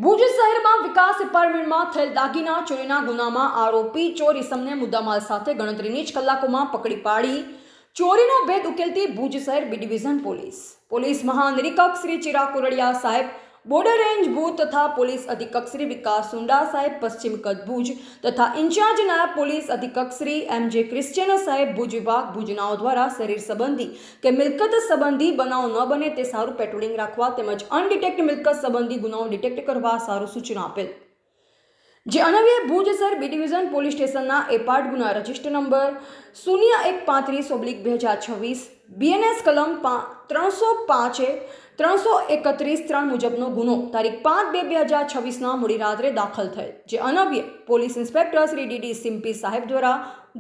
ભુજ શહેરમાં વિકાસ એપાર્ટમેન્ટમાં થયેલ દાગીના ચોરીના ગુનામાં આરોપી ચોર ઇસમને મુદ્દામાલ સાથે ગણતરીની જ કલાકોમાં પકડી પાડી ચોરીનો ભેદ ઉકેલતી ભુજ શહેર બી ડિવિઝન પોલીસ મહાનિરીક્ષક શ્રી ચિરાગ કોરડિયા સાહેબ, બોર્ડર રેન્જ ભુજ તથા પોલીસ અધિક્ષક શ્રી વિકાસ સુંડા સાહેબ પશ્ચિમ કચ્છ ભુજ તથા ઇન્ચાર્જ નાયબ પોલીસ અધિક્ષક શ્રી એમ.જે. ક્રિશ્ચિયન સાહેબ ભુજ વિભાગ ભુજનાઓ દ્વારા શરીર સંબંધી કે મિલકત સંબંધી બનાવ ન બને તે સારું પેટ્રોલિંગ રાખવા તેમજ અનડિટેક્ટ મિલકત સંબંધી ગુનાઓ ડિટેક્ટ કરવા સારું સૂચના આપેલ, જે અન્વયે ભુજ શહેર બી ડિવિઝન પોલીસ સ્ટેશનના એપાર્ટ ગુના રજિસ્ટર નંબર 0135/2026 BNS કલમ 305/331 મુજબનો ગુનો તારીખ 5/2/2026ના મોડી રાત્રે દાખલ થયેલ, જે અન્વયે પોલીસ ઇન્સ્પેક્ટર શ્રી ડી.ડી. સિમ્પી સાહેબ દ્વારા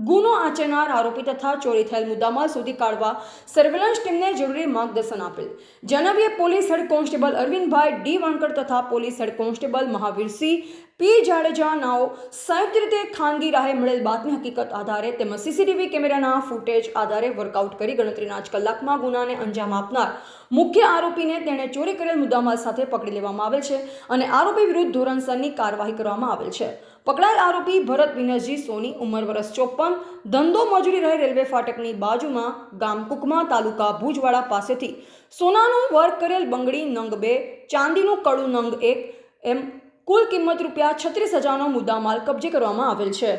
ગુનો આચરનાર આરોપી તથા ચોરી થયેલ મુદ્દામાલ શોધી કાઢવા સર્વેલન્સ ટીમને જરૂરી માર્ગદર્શન આપેલ, જે અન્વયે police head constable Arvindbhai D. Vankar તથા police head constable Mahavirsinh P. Jadeja નાઓ સંયુક્ત રીતે ખાનગી રાહે મળેલ બાતમી હકીકત આધારે તેમજ સીસીટીવી કેમેરાના ફૂટેજ આધારે વર્કઆઉટ કરી ગણતરીના જ કલાકમાં ગુનાને અંજામ આપનાર મુખ્ય આરોપીને તેણે ચોરી કરેલ મુદ્દામાલ સાથે પકડી લેવામાં આવેલ છે અને આરોપી વિરુદ્ધ ધોરણસરની કાર્યવાહી કરવામાં આવેલ છે. પકડાયેલ આરોપી ભરત વિનયજી સોની, ઉંમર વર્ષ 54, ધંધો મજૂરી રહે રેલવે ફાટકની બાજુમાં ગામ કુકમા તાલુકા ભુજવાડા પાસેથી સોનાનું વર્ક કરેલ બંગડી નંગ 2, ચાંદીનું કડું નંગ 1 એમ કુલ કિંમત રૂપિયા 36,000નો મુદ્દામાલ કબજે કરવામાં આવેલ છે.